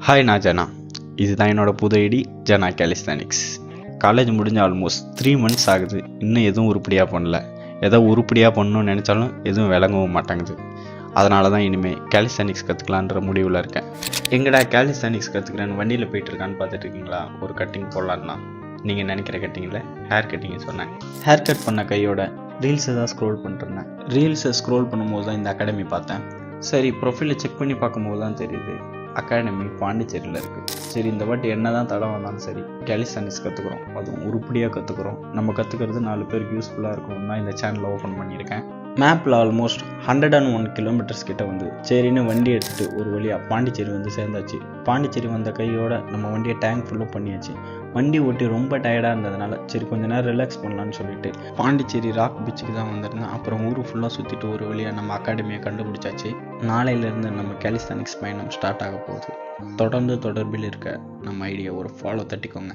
Hi, நான் ஜனா. இதுதான் என்னோட புது ஐடி, ஜனா கேலிஸ்தானிக்ஸ். காலேஜ் முடிஞ்ச ஆல்மோஸ்ட் 3 months ஆகுது. இன்னும் எதுவும் உருப்படியாக பண்ணல. ஏதோ உருப்படியாக பண்ணணும்னு நினச்சாலும் எதுவும் விளங்கவும் மாட்டேங்குது. அதனால தான் இனிமேல் கேலிஸ்தானிக்ஸ் கற்றுக்கலான்ற முடிவில் இருக்கேன். எங்கடா கேலிஸ்தானிக்ஸ் கற்றுக்கிறேன்னு வண்டியில் போயிட்டுருக்கான்னு பார்த்துட்டு இருக்கீங்களா? ஒரு கட்டிங் போடலான்னா நீங்கள் நினைக்கிற கட்டிங்கில் ஹேர் கட்டிங்கை சொன்னேன். ஹேர் கட் பண்ண கையோட ரீல்ஸை தான் ஸ்க்ரோல் பண்ணிருந்தேன். ரீல்ஸை ஸ்க்ரோல் பண்ணும்போது தான் இந்த அகாடமி பார்த்தேன். சரி, ப்ரொஃபைலை செக் பண்ணி பார்க்கும்போது தான் தெரியுது அகாடமி பாண்டிச்சேரியில் இருக்குது. சரி, இந்த வாட்டி என்ன தான் தடவை வந்தாலும் சரி கேலிஸ்தானிக்ஸ் கற்றுக்குறோம், அதுவும் உருப்படியாக கற்றுக்குறோம். நம்ம கற்றுக்கிறது 4 பேருக்கு யூஸ்ஃபுல்லாக இருக்கணும் தான் இந்த சேனலை ஓப்பன் பண்ணியிருக்கேன். மேப்பில் ஆல்மோஸ்ட் 101 கிலோமீட்டர்ஸ் கிட்ட வந்து சரின்னு வண்டி எடுத்துகிட்டு ஒரு வழியாக பாண்டிச்சேரி வந்து சேர்ந்தாச்சு. பாண்டிச்சேரி வந்த கையோட நம்ம வண்டியை டேங்க் ஃபுல்லும் பண்ணியாச்சு. வண்டி ஓட்டி ரொம்ப டயர்டாக இருந்ததுனால சரி கொஞ்ச நேரம் ரிலாக்ஸ் பண்ணலான்னு சொல்லிட்டு பாண்டிச்சேரி ராக் பீச்சுக்கு தான் வந்திருந்தேன். அப்புறம் ஊர் ஃபுல்லாக சுற்றிட்டு ஒரு வழியாக நம்ம அகாடமியை கண்டுபிடிச்சாச்சு. நாளையிலேருந்து நம்ம கேலிஸ்தானிக்ஸ் பயணம் ஸ்டார்ட் ஆக போகுது. தொடர்ந்து தொடர்பில் இருக்க நம்ம ஐடியா ஒரு ஃபாலோ தட்டிக்கோங்க.